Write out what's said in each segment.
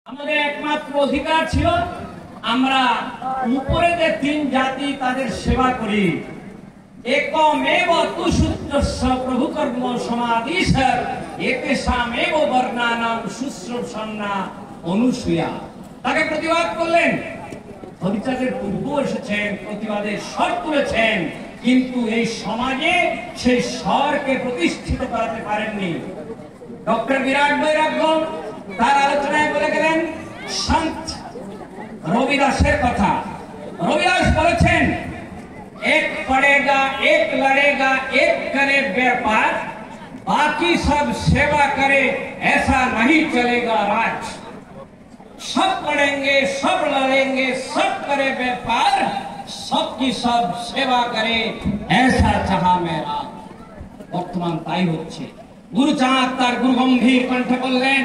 আমাদের একমাত্র অধিকার ছিল আমরা উপরে যে তিন জাতি তাদের সেবা করি। একমেব তুশুদ্ধস্য প্রভুকর্ম সমাধিসর এতেষামেব বর্ণানাম শুশ্রূষণা অনুসূয়া। তাকে প্রতিবাদ করলেন। হরিচাঁদের পূর্ব এসেছেন, প্রতিবাদের স্বর তুলেছেন, কিন্তু এই সমাজে সেই স্বরকে প্রতিষ্ঠিত করাতে পারেননি। ডক্টর বিরাট বৈরাগ্য তার আলোচনায় বলে গেলেন সন্ত রবিদাসের কথা। রবিদাস বলেছেন, এক पढ़ेगा एक लड़ेगा एक करे व्यापार, बाकी सब सेवा करे ऐसा नहीं चलेगा राज। सब पढ़ेंगे सब लड़ेंगे सब करे व्यापार, सबकी सब सेवा करे ऐसा चाहा मेरा। বর্তমান তাই হচ্ছে। গুরুচাঁদ তার গুরুগম্ভীর কণ্ঠে বললেন,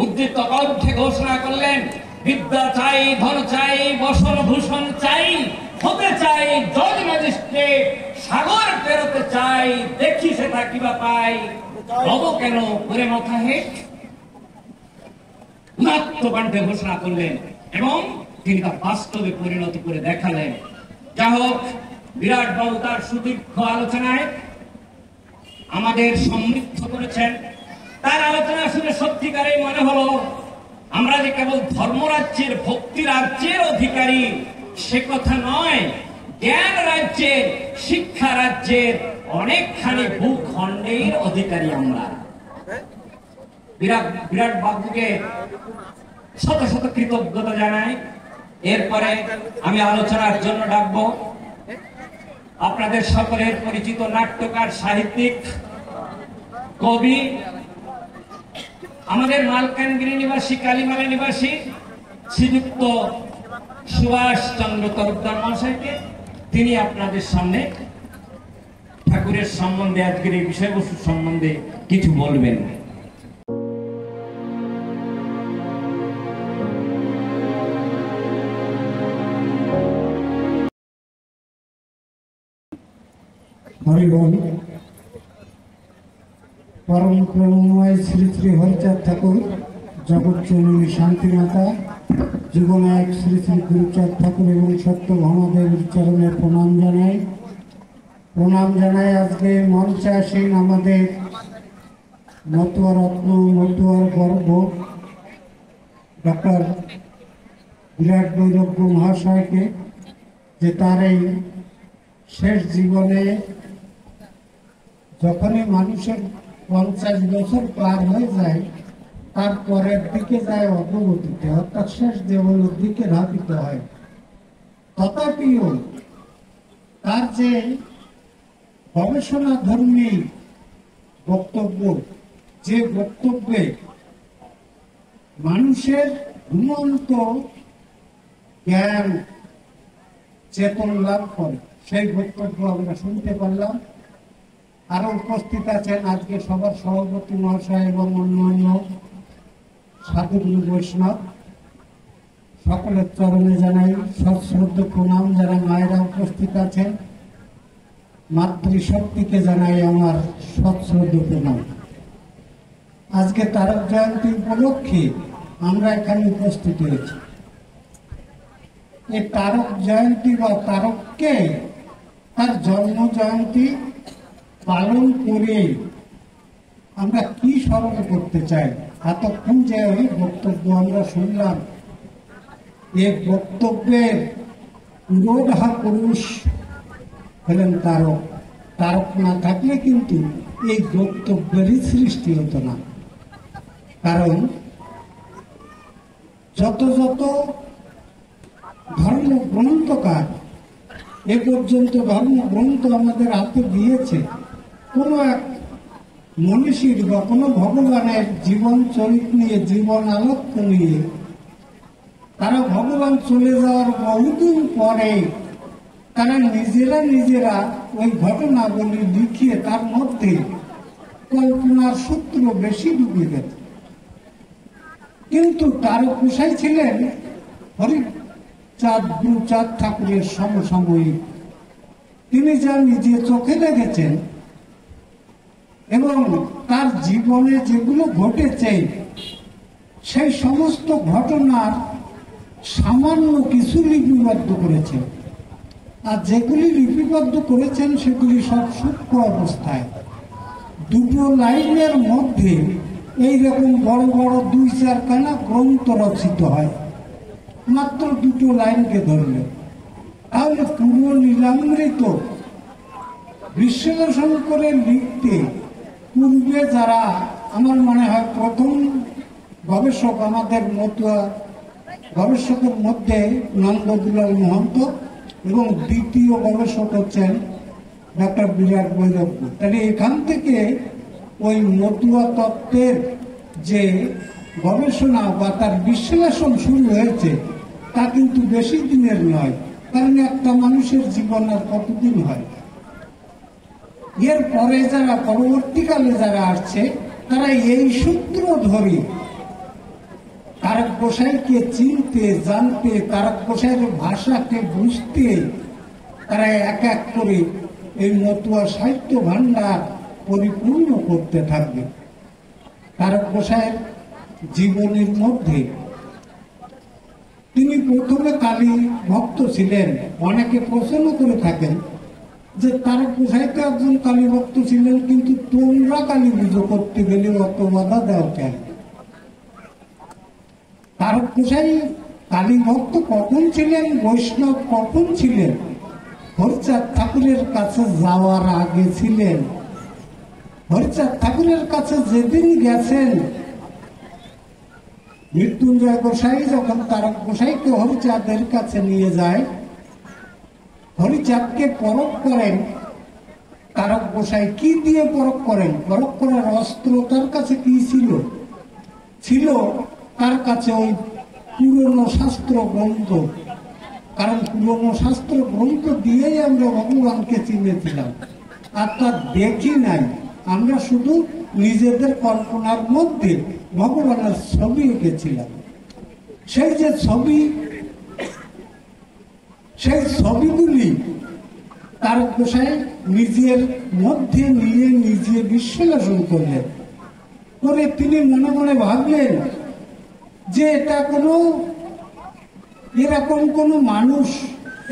উদ্ধৃত কণ্ঠে ঘোষণা করলেন, বিদ্যা চাই, ধন চাই, বসন ভূষণ চাই, হতে চাই জজ ম্যাজিস্ট্রেট, সাগর পেরোতে চাই, দেখি সেটা কিবা পাই, হব কেন করে মাথা হেট। উদাত্ত কণ্ঠে ঘোষণা করলেন এবং তিনি তা বাস্তবে পরিণত করে দেখালেন। যা হোক, বিরাট বাবু তার সুদীর্ঘ আলোচনায় আমাদের সমৃদ্ধ করেছেন। তার আলোচনা শুনে সত্যিকারেই মনে হলো আমরা যে কেবল ধর্মরাজ্যের ভক্তি রাজ্যের অধিকারী সে কথা নয়, জ্ঞান রাজ্যের, শিক্ষা রাজ্যের অনেকখানি ভূখণ্ডের অধিকারী আমরা। বিরাট বিরাট বাবুকে শত শত কৃতজ্ঞতা জানাই। এরপরে আমি আলোচনার জন্য ডাকবো আপনাদের সকলের পরিচিত নাট্যকার, সাহিত্যিক, কবি, আমাদের মালকানগিরি নিবাসী, কালীমালা নিবাসী শ্রীযুক্ত সুভাষ চন্দ্র তরফদার মহাশয়কে। তিনি আপনাদের সামনে ঠাকুরের সম্বন্ধে, আজকের এই বিষয়বস্তু সম্বন্ধে কিছু বলবেন। হরিবল। পরম প্রেমময় শ্রী শ্রী হরিচাঁদ ঠাকুর, জগৎজননী শান্তিমাতা, যুগনায়ক শ্রী শ্রী গুরুচাঁদ ঠাকুর এবং সত্যভামাদেবীর চরণে প্রণাম জানাই। প্রণাম জানাই আজকে মঞ্চে আসেন আমাদের মতুয়া রত্ন, মতুয়ার গর্ব ডক্টর বিরাট বৈরাগ্য মহাশয়কে, যে তার এই শেষ জীবনে যখনই মানুষের 50 বছর পার হয়ে যায়, তারপরের দিকে যায় অগ্রগতিতে, অর্থাৎ শেষ জীবনের দিকে ধাবিত হয়। তথাপিও তার যে গবেষণা ধর্মী বক্তব্য, যে বক্তব্যে মানুষের ঘুমন্ত জ্ঞান চেতন লাভ করে, সেই বক্তব্য আমরা শুনতে পারলাম। আরো উপস্থিত আছেন আজকে সবার সভাপতি মহাশয় এবং অন্যান্য সাধুগুরু বৈষ্ণব, সকলের চরণে জানাই সশ্রদ্ধ প্রণাম। যারা মায়েরা উপস্থিত আছেন, মাতৃশক্তিকে জানাই আমার সশ্রদ্ধ প্রণাম। আজকে তারক জয়ন্তী উপলক্ষে আমরা এখানে উপস্থিত হয়েছি। এই তারক জয়ন্তী বা তারককে তার জন্ম জয়ন্তী পালন করে আমরা কি স্মরণ করতে চাই? এতক্ষণ যে বক্তব্য আমরা শুনলাম, এই বক্তব্যের পুরোধা পুরুষ হলেন তারক। তারক না থাকলে কিন্তু এই বক্তব্যেরই সৃষ্টি হতো না। কারণ যত যত ধর্মগ্রন্থকার এ পর্যন্ত ধর্মগ্রন্থ আমাদের হাতে দিয়েছে, কোন এক মনীষীর বা কোনো ভগবানের জীবন চরিত নিয়ে, জীবন আলোক্য নিয়ে, তারা ভগবান চলে যাওয়ার বহুদিন পরে তারা নিজেরা ওই ঘটনাগুলি লিখিয়ে তার মধ্যে কল্পনার সূত্র বেশি ডুবে গেছে। কিন্তু তারক গোসাই ছিলেন হরিচাঁদ গুরুচাঁদ ঠাকুরের সমসাময়িক। তিনি যা নিজে চোখে দেখেছেন এবং তার জীবনে যেগুলো ঘটেছে সেই সমস্ত ঘটনার সামান্য কিছু লিপিবদ্ধ করেছেন। আর যেগুলি লিপিবদ্ধ করেছেন সেগুলি সব সূক্ষ্ম অবস্থায়। দুটো লাইনের মধ্যে এইরকম বড় বড় 2-4 খানা গ্রন্থ রচিত হয় মাত্র দুটো লাইনকে ধরলে। তাহলে পুরো লীলামৃত বিশ্লেষণ করে লিখতে পূর্বে যারা, আমার মনে হয় প্রথম গবেষক আমাদের গবেষকের মধ্যে নন্দদুলাল মহন্ত এবং দ্বিতীয় গবেষক হচ্ছেন ডক্টর বিরাট বৈরাগ্য। তাহলে এখান থেকে ওই মতুয়া তত্ত্বের যে গবেষণা বা তার বিশ্লেষণ শুরু হয়েছে তা কিন্তু বেশি দিনের নয়, কারণ একটা মানুষের জীবন আর কতদিন হয়। এর পরে যারা পরবর্তীকালে যারা আসছে তারা এই সূত্র ধরে তারক গোসাইকে চিনতে জানতে, তারক গোসাইয়ের ভাষাকে বুঝতে তারা এক এক করে এই মতুয়া সাহিত্য ভান্ডার পরিপূর্ণ করতে থাকবে। তারক গোসাইয়ের জীবনের মধ্যে তিনি প্রথমে কালী ভক্ত ছিলেন। অনেকে প্রশ্ন করে থাকেন যে তারক গোসাই তো একজন কালী ভক্ত ছিলেন, কিন্তু তোমরা কালী পুজো করতে গেলে অত বাধা দাও কেন? তারক গোসাই কালী ভক্ত কখন ছিলেন, বৈষ্ণব কখন ছিলেন? হরিচাঁদ ঠাকুরের কাছে যাওয়ার আগে ছিলেন। হরিচাঁদ ঠাকুরের কাছে যেদিন গেছেন, মৃত্যুঞ্জয় গোসাই যখন তারক গোসাইকে হরিচাঁদের কাছে নিয়ে যায়, হরিচাঁদকে পরখ করেন। তারক গোসাই কি দিয়ে পরখ করেন? পরখ করার অস্ত্র তার কাছে কি ছিল? ছিল তার কাছে ওই পুরনো শাস্ত্র গ্রন্থ। কারণ পুরনো শাস্ত্র গ্রন্থ দিয়েই আমরা ভগবানকে চিনেছিলাম, আর তা দেখি নাই। আমরা শুধু নিজেদের কল্পনার মধ্যে ভগবানের ছবি এঁকেছিলাম। সেই যে ছবি, সেই ছবিগুলি তারক গোসাই নিজের মধ্যে নিয়ে নিজে বিশ্লেষণ করলেন। করে তিনি মনে মনে ভাবলেন যে এটা এরকম কোনো মানুষ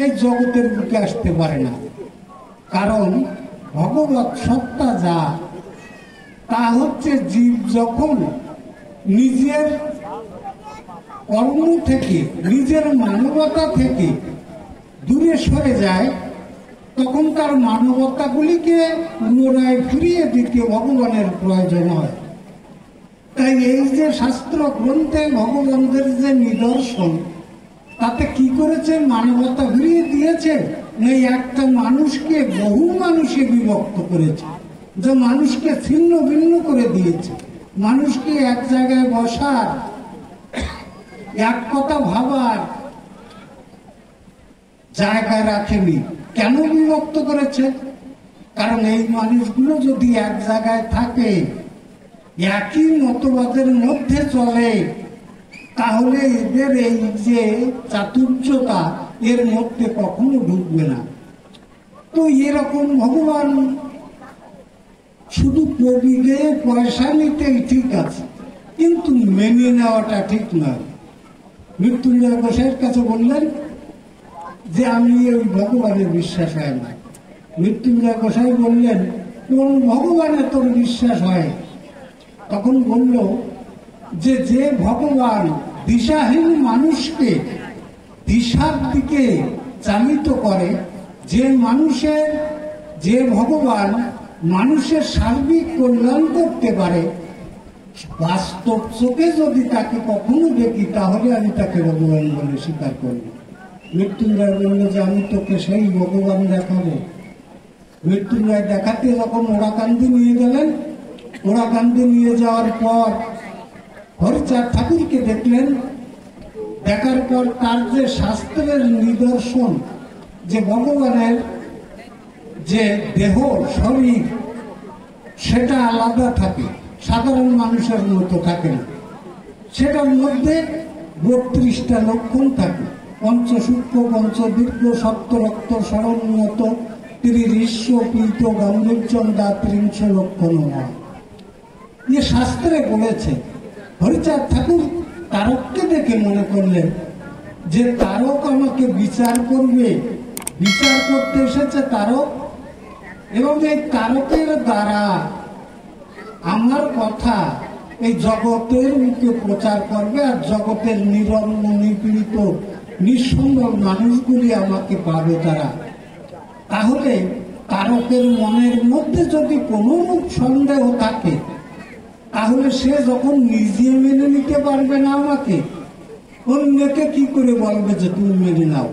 এই জগতের বুকে আসতে পারে না। কারণ ভগবত সত্তা যা, তা হচ্ছে জীব যখন নিজের কর্ম থেকে, নিজের মানবতা থেকে দূরে সরে যায়, তখন তার মানবতাগুলিকে পুনরায় ফিরিয়ে দিতে ভগবানের প্রয়োজন হয়। তাই এই যে শাস্ত্র গ্রন্থে ভগবানদের যে নিদর্শন, তাতে কি করেছে? মানবতা ফিরিয়ে দিয়েছে। এই একটা মানুষকে বহু মানুষে বিভক্ত করেছে, যে মানুষকে ছিন্ন ভিন্ন করে দিয়েছে। মানুষকে এক জায়গায় বসার, এক কথা ভাবার জায়গায় রাখেনি। কেন বিভক্ত করেছে? কারণ এই মানুষগুলো যদি এক জায়গায় থাকে, একই মতবাদের মধ্যে চলে, তাহলে এদের এই যে চাতুর্যতা এর মধ্যে কখনো ঢুকবে না। তো এরকম ভগবান শুধু কবি গিয়ে পয়সা নিতেই ঠিক আছে, কিন্তু মেনে নেওয়াটা ঠিক নয়। মৃত্যুঞ্জয় গোসাইয়ের কাছে বললেন যে আমি ওই ভগবানের বিশ্বাস হয় না। মৃত্যুঞ্জয় গোসাই বললেন, কোন ভগবানে তোর বিশ্বাস হয়? তখন বলল যে যে ভগবান দিশাহীন মানুষকে দিশার দিকে চালিত করে, যে ভগবান মানুষের সার্বিক কল্যাণ করতে পারে, বাস্তব চোখে যদি তাকে কখনো দেখি তাহলে আমি তাকে ভগবান বলে স্বীকার করি। মৃত্যুঞ্জয় বলল যে আমি তোকে সেই ভগবান দেখাবো। মৃত্যুঞ্জয় দেখাতে যখন ওরাকান্দি নিয়ে গেলেন, ওরাকান্দি নিয়ে যাওয়ার পর হরিচাঁদ ঠাকুরকে দেখলেন। দেখার পর তার যে শাস্ত্রের নিদর্শন, যে ভগবানের যে দেহ শরীর, সেটা আলাদা থাকে, সাধারণ মানুষের মতো থাকে না। সেটার মধ্যে 32টা লক্ষণ থাকে। পঞ্চসূক্ষ্ম, পঞ্চদীর্ঘ, সপ্তরক্ত, স্মরণমত, ত্রিদৃশ্য, পীত, গাম্ভীর্যন্দা, 30 লক্ষণ হয়। এ শাস্ত্রে বলেছে। হরিচাঁদ ঠাকুর তারককে দেখে মনে করলেন যে তারক আমাকে বিচার করবে, বিচার করতে এসেছে তারক, এবং এই তারকের দ্বারা আমার কথা এই জগতের মুখে প্রচার করবে, আর জগতের নিরন্ন নিপীড়িত নিঃসঙ্গ মানুষগুলি আমাকে পাবে তারা। তাহলে তারকের মনের মধ্যে যদি কোনো সন্দেহ থাকে, তাহলে সে যখন নিজে মেনে নিতে পারবে না আমাকে, অন্যকে কি করে বলবে যে তুমি মেনে নাও?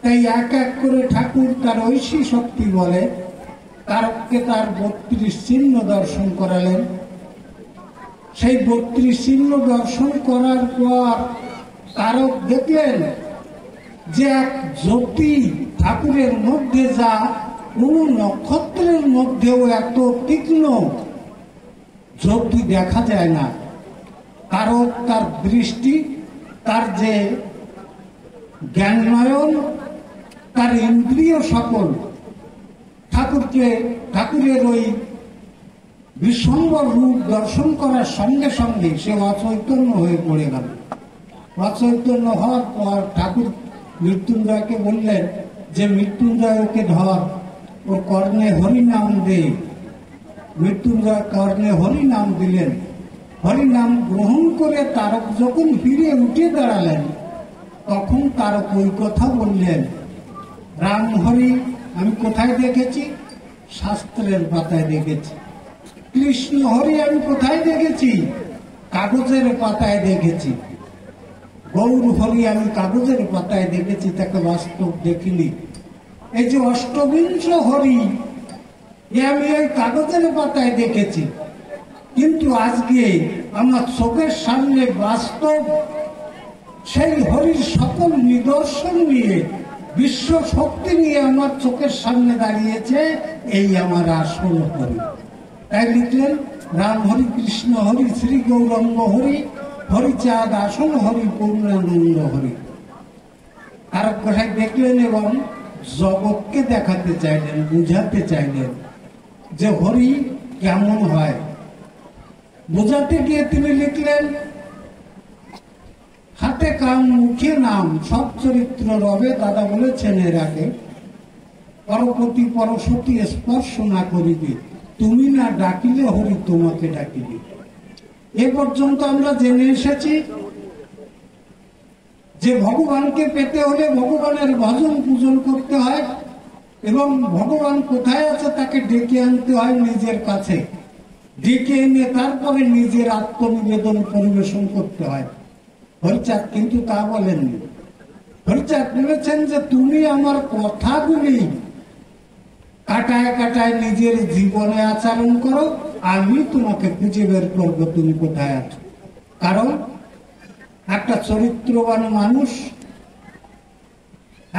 তাই এক এক করে ঠাকুর তার ঐশী শক্তি বলে তারককে তার 32 চিহ্ন দর্শন করালেন। সেই 32 চিহ্ন দর্শন করার পর তারক দেখলেন যে এক জ্যোতি ঠাকুরের মধ্যে, যা কোন নক্ষত্রের মধ্যেও এত তীক্ষ্ণ জ্যোতি দেখা যায় না। তারক তার দৃষ্টি, তার যে জ্ঞানময়ন, তার ইন্দ্রিয় সকল ঠাকুরের ওই বিশ্বম্বর রূপ দর্শন করার সঙ্গে সঙ্গে সে অচৈতন্য হয়ে পড়ে গেল। অচৈতন্য হওয়ার পর ঠাকুর মৃত্যুঞ্জয়কে বললেন যে মৃত্যুঞ্জয় ওকে ধর, ওর কর্ণে হরিনাম দে। মৃত্যুঞ্জয় কর্ণে হরিনাম দিলেন। হরিনাম গ্রহণ করে তারক যখন ফিরে উঠে দাঁড়ালেন, তখন তারক ওই কথা বললেন, রাম হরি আমি কোথায় দেখেছি? শাস্ত্রের পাতায় দেখেছি। কৃষ্ণ হরি আমি কোথায় দেখেছি? কাগজের পাতায় দেখেছি। গৌর হরি আমি কাগজের পাতায় দেখেছি, তাকে বাস্তব দেখিনি। এই যে অষ্টবিংশ হরি আমি ওই কাগজের পাতায় দেখেছি, কিন্তু আজকে আমার চোখের সামনে বাস্তব সেই হরির সকল নিদর্শন নিয়ে, বিশ্ব শক্তি নিয়ে আমার চোখের সামনে দাঁড়িয়েছে। এই আমার আসল হরি। তাই লিখলেন রাম হরি, কৃষ্ণ হরি, শ্রী গৌরঙ্গ হরি, হরিচাঁদ আসন হরি, পূর্ণানন্দ হরি। আর কোথায় দেখলেন এবং জগৎকে দেখাতে চাইলেন, বুঝাতে চাইলেন যে হরি কেমন হয়। বোঝাতে গিয়ে তিনি লিখলেন, হাতে কাম মুখে নাম, সব চরিত্র রবে। দাদা বলেছেন এর আগে, পরপতি পরশতী স্পর্শ না করিবে, তুমি না ডাকিলে হরি তোমাকে ডাকিবে। এ পর্যন্ত আমরা জেনে এসেছি যে ভগবানকে পেতে হলে ভগবানের ভজন পূজন করতে হয়, এবং ভগবান কোথায় আছে তাকে ডেকে আনতে হয় নিজের কাছে। ডেকে এনে তারপরে নিজের আত্মনিবেদন পরিবেশন করতে হয়। হরিচাঁদ কিন্তু তা বলেননি। হরিচাঁদ বলেছেন যে তুমি আমার কথাগুলি কাটায় কাটায় নিজের জীবনে আচরণ করো, আমি তোমাকে খুঁজে বের করবো তুমি কোথায় আছো। কারণ একটা চরিত্রবান মানুষ,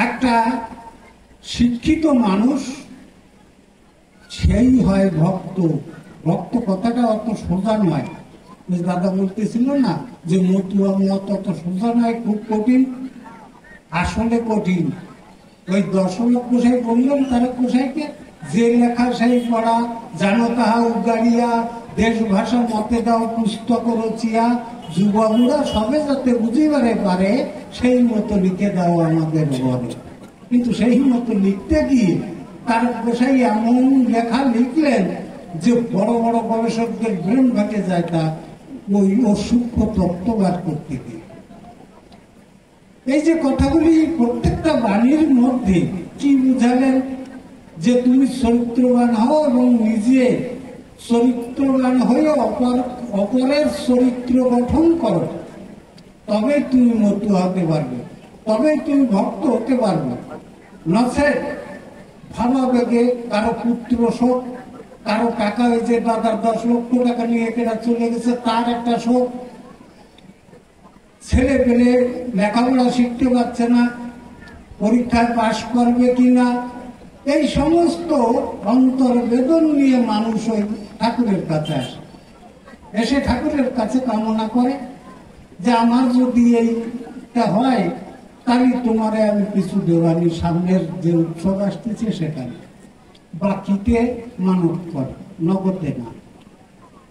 একটা শিক্ষিত মানুষ, সেই হয় ভক্ত। ভক্ত কথাটা অত সোজা নয়। দাদা বলতেছিল না যে মতুয়া মত অত সোজা নয়, খুব কঠিন। আসলে কঠিন। ওই দশরথ গোসাই বললেন তারক গোসাইকে, যে লেখা সেই পড়া, জানো তাহা উগাড়িয়া, দেশ ভাষা মতে দাও পুস্তক রচিয়া, যুবকরা সবে যাতে বুঝিবারে পারে সেই মতো লিখে দাও আমাদের ঘরে। কিন্তু সেই মতো লিখতে গিয়ে তারক গোসাই এমন লেখা লিখলেন যে বড় বড় গবেষকদের ব্রেন ভাঙে যায় তা ওই অসূক্ষ্ম তত্ত্ববাদ করতে গিয়ে। এই যে কথাগুলি প্রত্যেকটা বাণীর মধ্যে কি বুঝালেন যে তুমি চরিত্রবান হও এবং নিজে চরিত্রবান হয়ে অপরের চরিত্র গঠন করো, তবে তুমি মতু হতে পারবে, তবে তুমি ভক্ত হতে পারবে। নচেত ভাবাবেগে কারো পুত্র শোক, কারো টাকা হয়েছে, দাদার 10 লক্ষ টাকা নিয়ে কেনা চলে গেছে, তার একটা শোক, ছেলে পেলে লেখাপড়া শিখতে পারছে না, পরীক্ষায় পাশ করবে কিনা, এই সমস্ত অন্তর বেদন নিয়ে মানুষ ওই ঠাকুরের কাছে আসে। এসে ঠাকুরের কাছে কামনা করে যে আমার যদি এইটা হয় তাহলে তোমারে আমি কিছু দেওয়ানি, সামনের যে উৎসব আসতেছে সেখানে। বাকিতে মানত করে, নগদে না।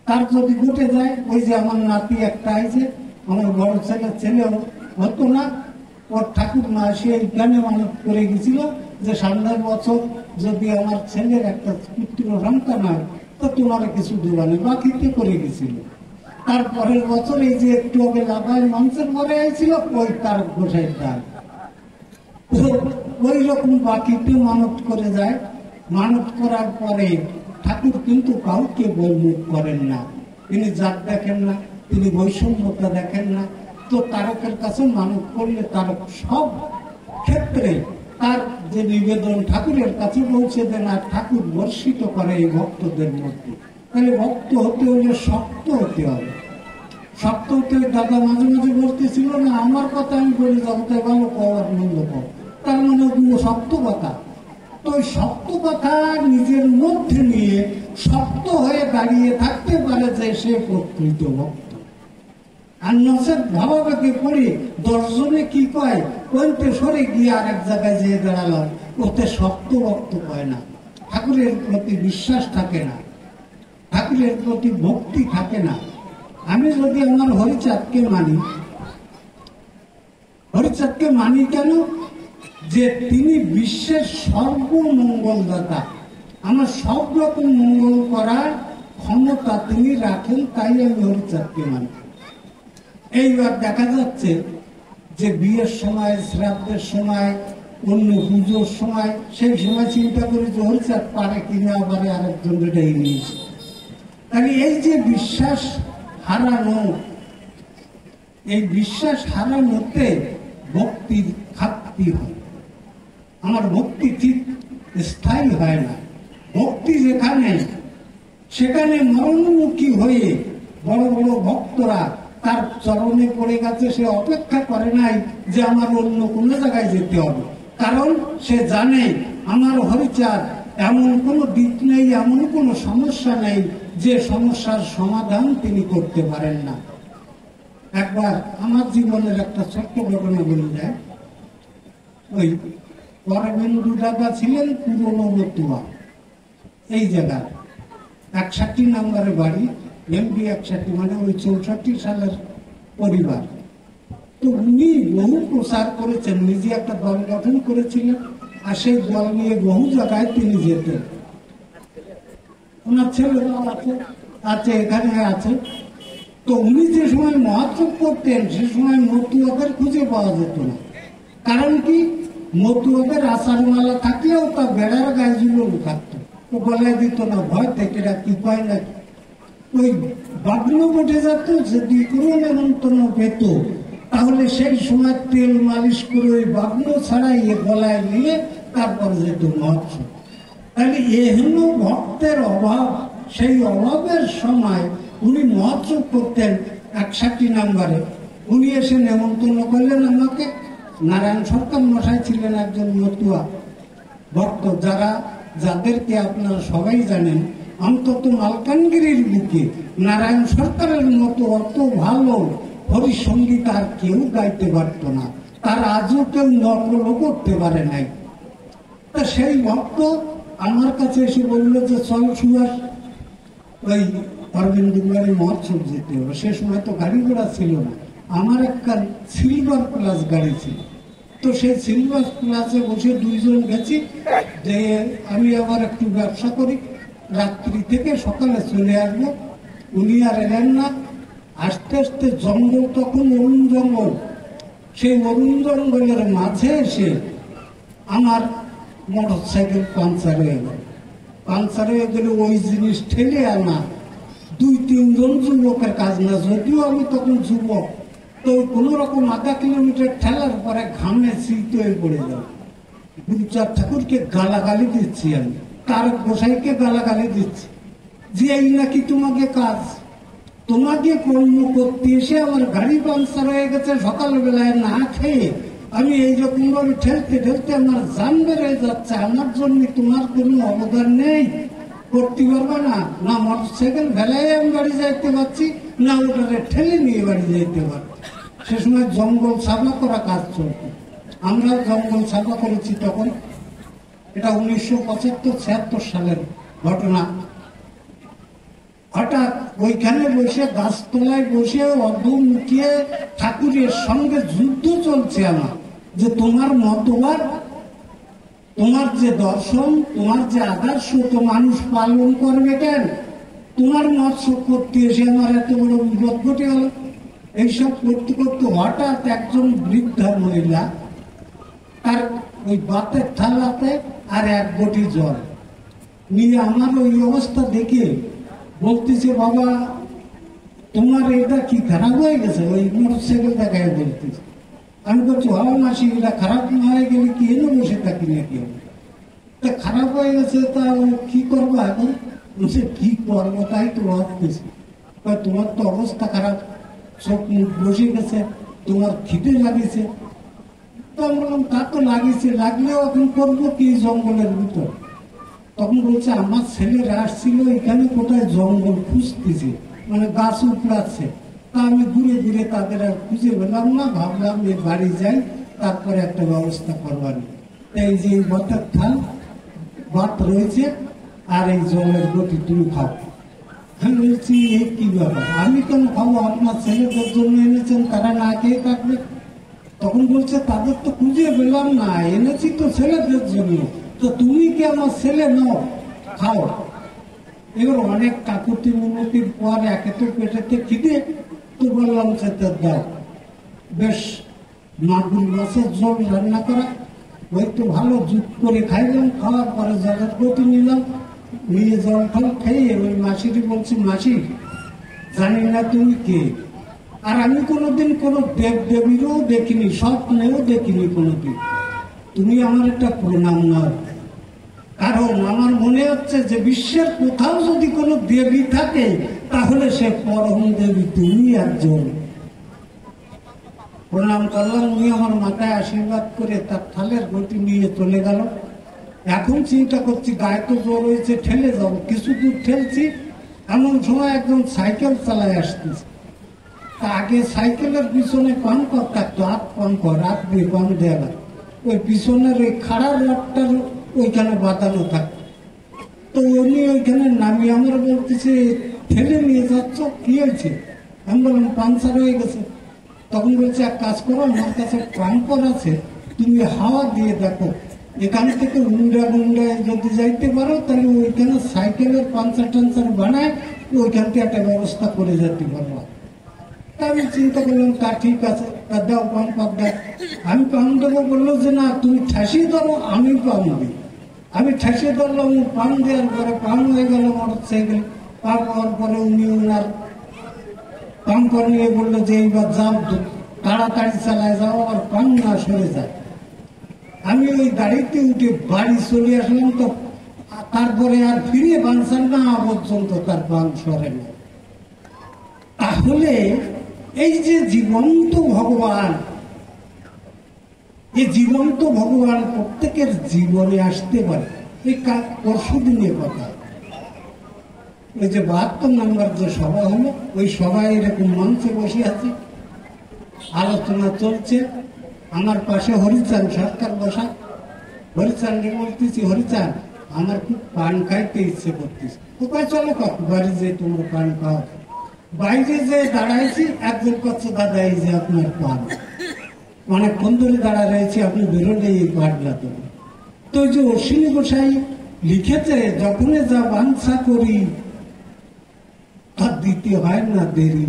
তার যদি ঘটে যায়, ওই যে আমার নাতি একটা আছে, আমার বড় ছেলেও হতো না। ওর ঠাকুর মা সে এইখানে মানত করে গেছিল যে সামনের বছর যদি আমার ছেলের একটা পুত্র সন্তান হয় তো তোমার কিছু দেওয়া নেই, বাকিতে করে গেছিল। তারপরের বছর এই যে একটু আগে লাগায় মঞ্চের পরে আইছিল ওই তার গোসাই ডাল ওই রকম বাকিতে মানত করে যায়। মানত করার পরে ঠাকুর কিন্তু কাউকে বলমুখ করেন না, তিনি জাত দেখেন না, তিনি বৈষম্যতা দেখেন না। তো তারকের কাছে মানত করলে তারক সব ক্ষেত্রে তার যে নিবেদন ঠাকুরের কাছে পৌঁছে দেন আর ঠাকুর বর্ষিত করে এই ভক্তদের মধ্যে। তাহলে ভক্ত হতে হলে শক্ত হতে হবে। শক্ত হতে দাদা মাঝে মাঝে বলতেছিল না আমার কথা আমি বলে যাবো তাই ভালো পাওয়ার মন্দ পাবো, তার মানে ওগুলো শক্ত কথা। তো ওই শক্ত কথা নিজের মধ্যে নিয়ে শক্ত হয়ে দাঁড়িয়ে থাকতে পারে যে সে প্রকৃত ভক্ত। আর নসের ভাবাবেগে পড়ে 10 জনে কি কয় ওইতে সরে গিয়ে আর এক জায়গায় যেয়ে দাঁড়ালাম, ওতে শক্ত ভক্ত কয় না। ঠাকুরের প্রতি বিশ্বাস থাকে না, ঠাকুরের প্রতি ভক্তি থাকে না। আমি যদি আমার হরিচাঁদকে মানি, হরিচাঁদকে মানি কেন? যে তিনি বিশ্বের সর্বমঙ্গলদাতা, আমার সব রকম মঙ্গল করার ক্ষমতা তিনি রাখেন, তাই আমি হরিচাঁদকে মানি। এইবার দেখা যাচ্ছে যে বিয়ের সময়, শ্রাদ্ধের সময়, অন্য পুজোর সময়, সেই সময় চিন্তা করি যে হরিচাঁদ পারে কিনা আবার আরেকজন রেডাই নিয়েছে। তাহলে এই যে বিশ্বাস হারানো, এই বিশ্বাস হারানোতে ভক্তির ঘাটতি হয়। আমার ভক্তি ঠিক স্থায়ী হয় না। ভক্তি যেখানে সেখানে মরণমুখী হয়ে বড় বড় ভক্তরা তার চরণে পড়ে গেছে, সে অপেক্ষা করে নাই যে আমার অন্য কোনো জায়গায় যেতে হবে। কারণ সে জানে আমার হরিচাঁদ এমন কোনো দিক নেই, এমন কোনো সমস্যা নেই যে সমস্যার সমাধান তিনি করতে পারেন না। একবার আমার জীবনের একটা ছোট্ট ঘটনা বলে যায়। ওই অরবিন্দু দাদা ছিলেন পুরনো মতুয়া, এই জায়গার 61 নম্বরের বাড়ি, এমপি 61, মানে ওই 64 সালের পরিবার। তো উনি বহু প্রচার করেছেন, নিজে একটা দল গঠন করেছিলেন, আর সেই দল নিয়ে বহু জায়গায় তিনি যেতেন। ওনার ছেলেরাও আছে এখানে আছে। তো উনি যে সময় মহাত্মক করতেন সে সময় মতুয়াদের খুঁজে পাওয়া যেত না। কারণ কি? মতুয়াদের আচারমালা থাকলেও তা বেড়ার গায়ে জুলুম থাকতো, ও গলায় দিত না, ভয় থেকে কি পায় না। ওই বাগ্ন উঠে যেত, যদি কোনো নেমন্তন্ন পেত তাহলে সেই সময় তেল মালিশ করে ওই বাগ্ন ছাড়াই গলায় নিয়ে তারপর যেত মহোৎসব। তাহলে এহেন ভক্তের অভাব, সেই অভাবের সময় উনি মহোৎসব করতেন 61 নম্বরে। উনি এসে নেমন্তন্ন করলেন আমাকে। নারায়ণ সরকার মশাই ছিলেন একজন মতুয়া ভক্ত, যাদেরকে আপনারা সবাই জানেন। অন্তত মালকানগিরির বুকে নারায়ণ সরকারের মতো অত ভালো হরিসঙ্গীত আর কেউ গাইতে পারত না, তার আজও কেউ নকলও করতে পারে নাই। তা সেই ভক্ত আমার কাছে এসে বললো যে চল সুভাষ, ওই অরবিন্দ বাড়ি মহোৎসব যেতে হবে। সে সময় তো গাড়ি ঘোড়া ছিল না, আমার একটা সিলভার প্লাস গাড়ি ছিল। তো সেই সিলভার প্লাসে বসে 2 জন গেছি, যে আমি আবার একটু ব্যবসা করি, রাত্রি থেকে সকালে চলে আসবো। উনি আর এলেন না। আস্তে আস্তে জঙ্গল, তখন অরুণ জঙ্গল, সেই অরুণ জঙ্গলের মাঝে এসে আমার মোটর সাইকেল পাঞ্চার হয়ে গেল। পাঞ্চার হয়ে গেলে ওই জিনিস ঠেলে আনা 2-3 জন যুবকের কাজ না, যদিও আমি তখন যুবক। তো কোন রকম আধা কিলোমিটার ঠেলার পরে ঘামে শীত হয়ে পড়ে যাও। গুরুচাঁদ ঠাকুরকে গালাগালি দিচ্ছি, আমি তার গোসাইকে গালাগালি দিচ্ছি যে এই নাকি তোমাকে কাজ, তোমাকে কর্ম করতে এসে আমার গাড়ি পাঞ্চার হয়ে গেছে, সকালবেলায় না খেয়ে আমি এইরকম ভাবে ঠেলতে ঠেলতে আমার জান বেড়ে যাচ্ছে। আমার জন্য তোমার কোনো অবদান নেই, করতে পারবে না। না মোটর সাইকেল ভেলায় আমি বাড়ি যাইতে পারছি, না ওটারে ঠেলে নিয়ে বাড়ি যাইতে পারছি। সে সময় জঙ্গল সাফা করা কাজ চলত, আমরা জঙ্গল সাফা করেছি তখন। এটা 1975-76 সালের ঘটনা। হঠাৎ ওইখানে বসে গাছতলায় বসে অধমুখিয়ে ঠাকুরের সঙ্গে যুদ্ধ চলছে আমার, যে তোমার মতবাদ, তোমার যে দর্শন, তোমার যে আদর্শ তো মানুষ পালন করবে কেন? তোমার মত করতে এসে আমার এত বড় বিপদ ঘটে গেল। এইসব করতে করতে হঠাৎ একজন বৃদ্ধা মহিলা তার ওই বাতের থালাতে আর এক বটি জল নিয়ে আমার ওই অবস্থা দেখে বলতেছে, বাবা তোমার এটা কি খারাপ হয়ে গেছে? ওই মোটরসাইকেল দেখায় বলতেছে। আমি বলছি, হওয়া মাসি এটা খারাপ না হয়ে গেলে কি এনে বসে থাকি নাকি হবে? তা খারাপ হয়ে গেছে, তা কি করবো এখন? বলছে কি করবো তাই তো ভাবতেছি। তোমার তো অবস্থা খারাপ, চোখ মুখ বসে গেছে, তোমার খিদে লাগিয়েছে। তো আমি বললাম, তা তো লাগিয়েছে, লাগলেও এখন করবো কি জঙ্গলের ভিতর? তখন বলছে, আমার ছেলেরা আসছিল এখানে কোথায় জঙ্গল খুঁজতেছে, মানে গাছ উপড়াচ্ছে। তা আমি ঘুরে ঘুরে তাদের আর খুঁজে পেলাম না, ভাবলাম যে বাড়ি যাই, তারপরে একটা ব্যবস্থা করবার। এই যে ভাতের থাল ভাত রয়েছে আর এই জলের গতি তুমি খাও। আমি বলছি, এই কি ব্যাপার? আমি কেন খাবো? আপনার ছেলেদের জন্য এনেছেন, তারা না খেয়ে থাকবে। তখন বলছে, তাদের তো খুঁজে পেলাম না, এনেছি তো ছেলেদের জন্য, তো তুমি কি আমার ছেলে নও? খাও। এবার অনেক কাকুতি মিনতির পর একে তো পেটেতে খিদে, তো বললাম যে দাও, বেশ মাগুর মাছের ঝোল রান্না করা, ওই তো ভালো জুত করে খাইলাম। খাওয়ার পরে জলের গতি নিলাম, নিয়ে জল ফল খেয়ে ওই মাসিটি বলছি, মাসি জানি না তুমি কে, আর আমি কোনোদিন কোনো দেব দেবীরও দেখিনি, স্বপ্নেও দেখিনি কোনোদিন, তুমি আমার একটা প্রণাম নাও। কারণ আমার মনে হচ্ছে যে বিশ্বের কোথাও যদি কোনো দেবী থাকে তাহলে সে পরম দেবী তুমি একজন। প্রণাম করলাম, উনি আমার মাথায় আশীর্বাদ করে তার থালের গতি নিয়ে চলে গেল। এখন চিন্তা করছি, গায়ে তো জোর হয়েছে, ঠেলে যাবো, কিছু দূর ঠেলছি, এমন সময় একজন সাইকেল চালায় আসতেছে। তা আগে সাইকেলের পিছনে পান কর থাকতো, হাত পান কর, হাত দিয়ে পান দেওয়া, ওই পিছনের ওই খাড়া রডটার ওইখানে বাঁধানো থাকতো। তো উনি ওইখানে নামিয়ে আমার বলতেছে, ঠেলে নিয়ে যাচ্ছ, কি হয়েছে? আমি বললাম, পাংচার হয়ে গেছে। তখন বলছে, এক কাজ করো, আমার কাছে পাম্পার আছে, তুমি হাওয়া দিয়ে দেখো, এখান থেকে উন্ডা গুন্ডায় যদি যাইতে পারো তাহলে ওইখানে সাইকেলের পাংচার টাঞ্চার বানায় ওইখান থেকে একটা ব্যবস্থা করে যেতে পারবো। তা আমি চিন্তা করলাম, তা ঠিক আছে, তা দাও পাম্পার দেখ। আমি পাম দেবো, বললো যে না তুমি ঠাসিয়ে ধরো, আমি পাম দিই। আমি ঠাসিয়ে ধরলাম, পাম দেওয়ার পরে পাম হয়ে গেল মোটর সাইকেল। পাম হওয়ার পরে উনি ওনার পাম্পার নিয়ে বললো যে এইবার যাও, তাড়াতাড়ি চালায় যাও, আর পাম না সরে যায়। আমি ওই গাড়িতে উঠে বাড়ি চলে আসলাম। তো তারপরে আর ফিরে বানসার না পর্যন্ত তার বান সরে না। তাহলে এই যে জীবন্ত ভগবান, এই জীবন্ত ভগবান প্রত্যেকের জীবনে আসতে পারে। এই পরশু দিনের কথা, ওই যে 72 নম্বর যে সভা হলো, ওই সভায় এরকম মঞ্চে বসে আছে, আলোচনা চলছে। আমার পাশে হরিচান সরকার বসা। হরিচানকে বলতেছি, হরিচান আমার খুব পান খাইতে ইচ্ছে করতেছে। কোথায় চলো কাকু, বাড়ি যে তোমরা পান খাও। বাইরে যে দাঁড়াইছি, একজন করছে, দাদা এই যে আপনার পান, অনেকক্ষণ ধরে দাঁড়া রয়েছে, আপনি বেরোলে এই পানটা তো। তো যে অশ্বিনী গোসাই লিখেছে, যখনই যা বাঞ্ছা করি তার দিতে হয় না দেরি,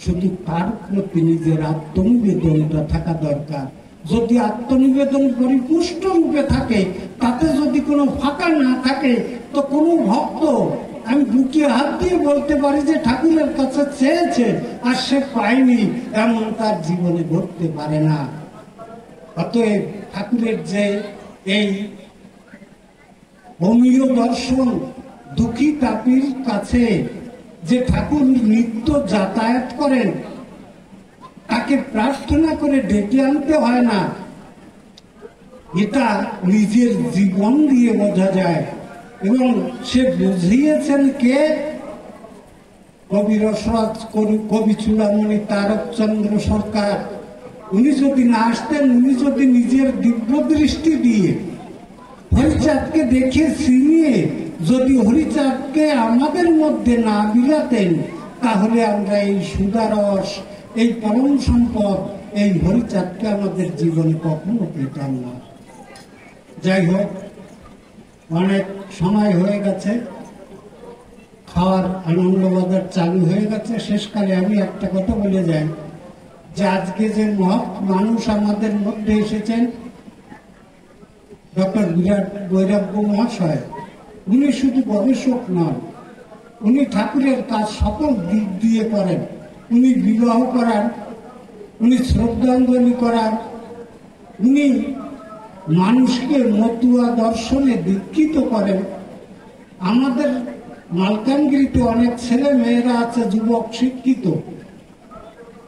শুধু তার প্রতি নিজের আত্মনিবেদনটা থাকা দরকার। যদি আত্মনিবেদন পরিপুষ্ট রূপে থাকে, তাতে যদি কোনো ফাঁকা না থাকে, তো কোনো ভক্ত আমি বুকে হাত দিয়ে বলতে পারি যে ঠাকুরের কাছে চেয়েছে আর সে পায়নি, এমন তার জীবনে ঘটতে পারে না। অতএব ঠাকুরের যে এই অমীয় দর্শন, দুঃখী তাপির কাছে যে ঠাকুর নিত্য যাতায়াত করেন, তাকে প্রার্থনা করে ডেকে আনতে হয় না, এটা নিজের জীবন দিয়ে বোঝা যায়। এবং সে বুঝিয়েছেন কে? কবি রসরাজ, কবি চূড়ামণি তারকচন্দ্র সরকার। উনি যদি না আসতেন, উনি যদি নিজের দিব্য দৃষ্টি দিয়ে হরিচাঁদকে দেখে চিনিয়ে যদি হরিচাঁদকে আমাদের মধ্যে না বিলাতেন, তাহলে আমরা এই সুদারস, এই পরম সম্পদ, এই হরিচাঁদকে আমাদের জীবনে কখনো পেতাম না। যাই হোক, অনেক সময় হয়ে গেছে, খাওয়ার আনন্দবাজার চালু হয়ে গেছে। শেষকালে আমি একটা কথা বলে যাই যে আজকে যে মহৎ মানুষ আমাদের মধ্যে এসেছেন, ডক্টর বিরাট বৈরাগ্য মহাশয়, উনি শুধু গবেষক নন, উনি ঠাকুরের কাজ সকল দিক দিয়ে করেন। উনি বিবাহ করান, উনি শ্রদ্ধাঞ্জলি করান, উনি মানুষকে মতুয়া দর্শনে দীক্ষিত করেন। আমাদের মালকানগিরিতে অনেক ছেলে মেয়েরা আছে যুবক শিক্ষিত,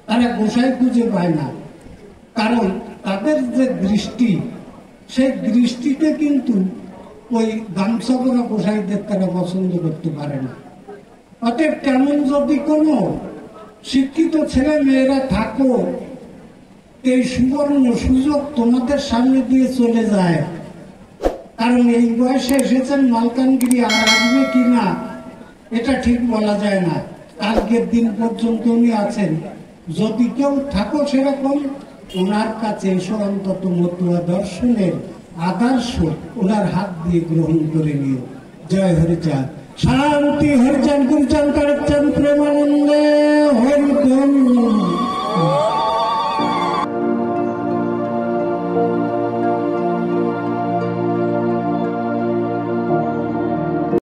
তারা গোসাই খুঁজে পায় না, কারণ তাদের যে দৃষ্টি, সেই দৃষ্টিতে কিন্তু ওই গামছা পরা গোসাইদের তারা পছন্দ করতে পারে না। অতএব কেমন যদি কোনো শিক্ষিত ছেলে মেয়েরা থাকো, এই সুবর্ণ সুযোগ তোমাদের সামনে দিয়ে চলে যায়, কারণ এই বয়সে এসেছেন মালকানগিরি, আর আসবে কিনা এটা ঠিক বলা যায় না। আজকের দিন পর্যন্ত উনি আছেন, যদি কেউ থাকো সেরকম, ওনার কাছে এসো, অন্তত মতুয়া দর্শনের আদর্শ ওনার হাত দিয়ে গ্রহণ করে নিও। জয় হরিচাঁদ, শান্তি হরিচাঁদ, গুরুচাঁদ, করচাঁদ, প্রেমানন্দে হরিচাঁদ।